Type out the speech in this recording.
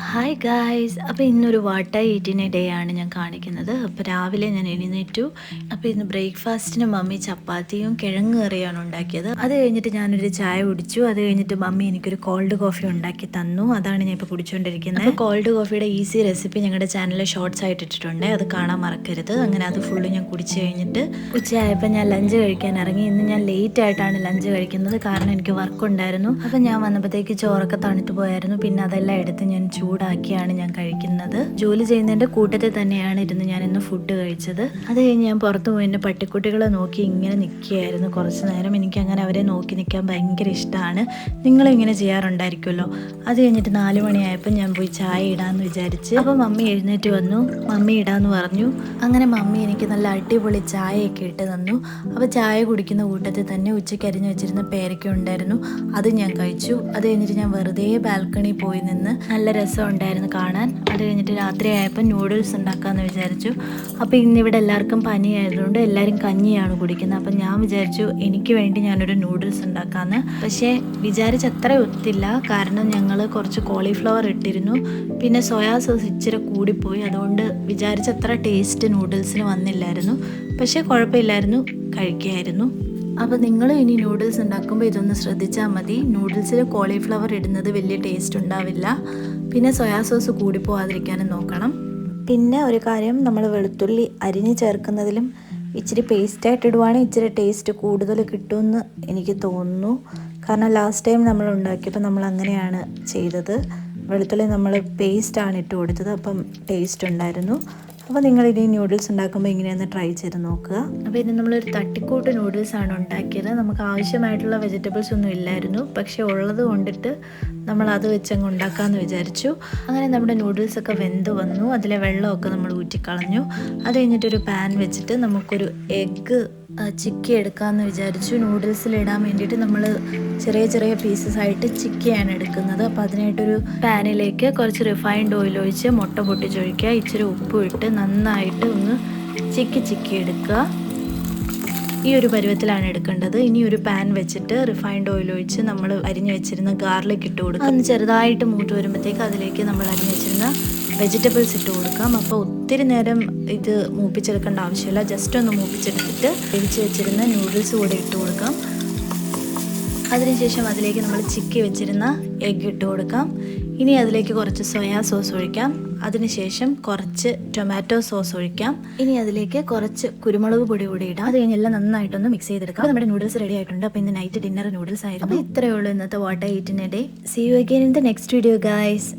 Hi guys. അപ്പോൾ ഇന്നൊരു വാട്ട ഈറ്റിന് day ആണ് ഞാൻ കാണിക്കുന്നത്. അപ്പോൾ രാവിലെ ഞാൻ എഴുന്നേറ്റു. അപ്പോൾ ഇന്ന് ബ്രേക്ക്ഫാസ്റ്റിന് മമ്മി ചപ്പാത്തിയും കിഴങ്ങ് കറിയാണ് ഉണ്ടാക്കിയത്. അത് കഴിഞ്ഞിട്ട് ഞാനൊരു ചായ കുടിച്ചു. അത് കഴിഞ്ഞിട്ട് മമ്മി എനിക്കൊരു കോൾഡ് കോഫി ഉണ്ടാക്കി തന്നു. അതാണ് ഞാൻ ഇപ്പോൾ കുടിച്ചുകൊണ്ടിരിക്കുന്നത്. അപ്പോൾ കോൾഡ് കോഫിയുടെ ഈസി റെസിപ്പി ഞങ്ങളുടെ ചാനലിൽ ഷോർട്സ് ആയിട്ട് ഇട്ടിട്ടുണ്ട്, അത് കാണാൻ മറക്കരുത്. അങ്ങനെ അത് ഫുള്ള് ഞാൻ കുടിച്ച് കഴിഞ്ഞിട്ട് ഉച്ചയായപ്പോൾ ഞാൻ ലഞ്ച് കഴിക്കാൻ ഇറങ്ങി. ഇന്ന് ഞാൻ ലേറ്റ് ആയിട്ടാണ് ലഞ്ച് കഴിക്കുന്നത്, കാരണം എനിക്ക് വർക്ക് ഉണ്ടായിരുന്നു. അപ്പോൾ ഞാൻ വന്നപ്പോഴത്തേക്ക് ചോറൊക്കെ തണുത്ത് പോയായിരുന്നു. പിന്നെ അതെല്ലാം എടുത്ത് ഞാൻ ചൂടാക്കിയാണ് ഞാൻ കഴിക്കുന്നത്. ജോലി ചെയ്യുന്നതിൻ്റെ കൂട്ടത്തിൽ തന്നെയാണ് ഇരുന്ന് ഞാൻ ഇന്ന് ഫുഡ് കഴിച്ചത്. അത് കഴിഞ്ഞ് ഞാൻ പുറത്ത് പോയി എൻ്റെ പട്ടിക്കുട്ടികളെ നോക്കി ഇങ്ങനെ നിൽക്കുകയായിരുന്നു കുറച്ച് നേരം. എനിക്ക് അങ്ങനെ അവരെ നോക്കി നിൽക്കാൻ ഭയങ്കര ഇഷ്ടമാണ്. നിങ്ങളും ഇങ്ങനെ ചെയ്യാറുണ്ടായിരിക്കുമല്ലോ. അത് കഴിഞ്ഞിട്ട് 4 മണിയായപ്പോൾ ഞാൻ പോയി ചായ ഇടാമെന്ന് വിചാരിച്ച്. അപ്പോൾ മമ്മി എഴുന്നേറ്റ് വന്നു. മമ്മി ഇടാമെന്ന് പറഞ്ഞു. അങ്ങനെ മമ്മി എനിക്ക് നല്ല അടിപൊളി ചായയൊക്കെ ഇട്ട് തന്നു. അപ്പോൾ ചായ കുടിക്കുന്ന കൂട്ടത്തിൽ തന്നെ ഉച്ചയ്ക്ക് അരിഞ്ഞ് വെച്ചിരുന്ന പേരയ്ക്ക ഉണ്ടായിരുന്നു, അത് ഞാൻ കഴിച്ചു. അത് കഴിഞ്ഞിട്ട് ഞാൻ വെറുതെ ബാൽക്കണി പോയി നിന്ന് നല്ല രസം ഉണ്ടായിരുന്നു കാണാൻ. അത് കഴിഞ്ഞിട്ട് രാത്രി ആയപ്പോൾ നൂഡിൽസ് ഉണ്ടാക്കാമെന്ന് വിചാരിച്ചു. അപ്പോൾ ഇന്നിവിടെ എല്ലാവർക്കും പനി ആയതുകൊണ്ട് എല്ലാവരും കഞ്ഞിയാണ് കുടിക്കുന്നത്. അപ്പം ഞാൻ വിചാരിച്ചു എനിക്ക് വേണ്ടി ഞാനൊരു നൂഡിൽസ് ഉണ്ടാക്കാമെന്ന്. പക്ഷേ വിചാരിച്ചത്ര ഒത്തില്ല, കാരണം ഞങ്ങൾ കുറച്ച് കോളിഫ്ലവർ ഇട്ടിരുന്നു. പിന്നെ സോയാ സോസ് ഇച്ചിരി കൂടിപ്പോയി. അതുകൊണ്ട് വിചാരിച്ചത്ര ടേസ്റ്റ് നൂഡിൽസിന് വന്നില്ലായിരുന്നു. പക്ഷേ കുഴപ്പമില്ലായിരുന്നു, കഴിക്കായിരുന്നു. അപ്പോൾ നിങ്ങൾ ഇനി നൂഡിൽസ് ഉണ്ടാക്കുമ്പോൾ ഇതൊന്ന് ശ്രദ്ധിച്ചാൽ മതി. നൂഡിൽസിൽ കോളിഫ്ലവർ ഇടുന്നത് വലിയ ടേസ്റ്റ് ഉണ്ടാവില്ല. പിന്നെ സോയാ സോസ് കൂടി പോകാതിരിക്കാനും നോക്കണം. പിന്നെ ഒരു കാര്യം, നമ്മൾ വെളുത്തുള്ളി അരിഞ്ഞ് ചേർക്കുന്നതിലും ഇച്ചിരി പേസ്റ്റായിട്ട് ഇടുവാണെങ്കിൽ ഇച്ചിരി ടേസ്റ്റ് കൂടുതൽ കിട്ടുമെന്ന് എനിക്ക് തോന്നുന്നു. കാരണം ലാസ്റ്റ് ടൈം നമ്മൾ ഉണ്ടാക്കിയപ്പോൾ നമ്മൾ അങ്ങനെയാണ് ചെയ്തത്. വെളുത്തുള്ളി നമ്മൾ പേസ്റ്റാണ് ഇട്ട് കൊടുത്തത്, അപ്പം ടേസ്റ്റ് ഉണ്ടായിരുന്നു. അപ്പോൾ നിങ്ങളിനി നൂഡിൽസ് ഉണ്ടാക്കുമ്പോൾ ഇങ്ങനെയൊന്ന് ട്രൈ ചെയ്ത് നോക്കുക. അപ്പോൾ ഇനി നമ്മളൊരു തട്ടിക്കൂട്ട് നൂഡിൽസാണ് ഉണ്ടാക്കിയത്. നമുക്ക് ആവശ്യമായിട്ടുള്ള വെജിറ്റബിൾസ് ഒന്നും ഇല്ലായിരുന്നു, പക്ഷേ ഉള്ളത് കൊണ്ടിട്ട് നമ്മൾ അത് വെച്ചങ്ങ് ഉണ്ടാക്കാമെന്ന് വിചാരിച്ചു. അങ്ങനെ നമ്മുടെ നൂഡിൽസൊക്കെ വെന്ത് വന്നു. അതിലെ വെള്ളമൊക്കെ നമ്മൾ ഊറ്റിക്കളഞ്ഞു. അത് കഴിഞ്ഞിട്ടൊരു പാൻ വെച്ചിട്ട് നമുക്കൊരു എഗ്ഗ് ചിക്കി എടുക്കാമെന്ന് വിചാരിച്ചു. നൂഡിൽസിലിടാൻ വേണ്ടിയിട്ട് നമ്മൾ ചെറിയ ചെറിയ പീസസ് ആയിട്ട് ചിക്കിയാണ് എടുക്കുന്നത്. അപ്പോൾ അതിനായിട്ടൊരു പാനിലേക്ക് കുറച്ച് റിഫൈൻഡ് ഓയിൽ ഒഴിച്ച് മുട്ട പൊട്ടിച്ചൊഴിക്കുക, ഇച്ചിരി ഉപ്പും ഇട്ട് നന്നായിട്ട് ഒന്ന് ചിക്കി എടുക്കുക. ഈ ഒരു പരുവത്തിലാണ് എടുക്കേണ്ടത്. ഇനി ഒരു പാൻ വെച്ചിട്ട് റിഫൈൻഡ് ഓയിൽ ഒഴിച്ച് നമ്മൾ അരിഞ്ഞു വെച്ചിരുന്ന ഗാർലിക് ഇട്ട് കൊടുക്കുക. അതൊന്ന് ചെറുതായിട്ട് മൂത്ത് വരുമ്പോഴത്തേക്ക് അതിലേക്ക് നമ്മൾ അരിഞ്ഞു വെച്ചിരുന്ന വെജിറ്റബിൾസ് ഇട്ട് കൊടുക്കാം. അപ്പോൾ ഒത്തിരി നേരം ഇത് മൂപ്പിച്ചെടുക്കേണ്ട ആവശ്യമില്ല, ജസ്റ്റ് ഒന്ന് മൂപ്പിച്ചെടുത്തിട്ട് വേവിച്ച് വെച്ചിരുന്ന നൂഡിൽസ് കൂടെ ഇട്ട് കൊടുക്കാം. അതിനുശേഷം അതിലേക്ക് നമ്മൾ ചിക്കി വെച്ചിരുന്ന എഗ്ഗ് ഇട്ട് കൊടുക്കാം. ഇനി അതിലേക്ക് കുറച്ച് സോയാ സോസ് ഒഴിക്കാം. അതിനുശേഷം കുറച്ച് ടൊമാറ്റോ സോസ് ഒഴിക്കാം. ഇനി അതിലേക്ക് കുറച്ച് കുരുമുളക് പൊടി കൂടി ഇടാം. അത് കഴിഞ്ഞെല്ലാം നന്നായിട്ടൊന്ന് മിക്സ് ചെയ്തെടുക്കാം. അപ്പോൾ നമ്മുടെ നൂഡിൽസ് റെഡി ആയിട്ടുണ്ട്. അപ്പോൾ ഇന്ന് നൈറ്റ് ഡിന്നർ നൂഡിൽസ് ആയിരുന്നു. ഇത്രയേ ഉള്ളൂ ഇന്നത്തെ what I eat in a day. See you again in the next video guys.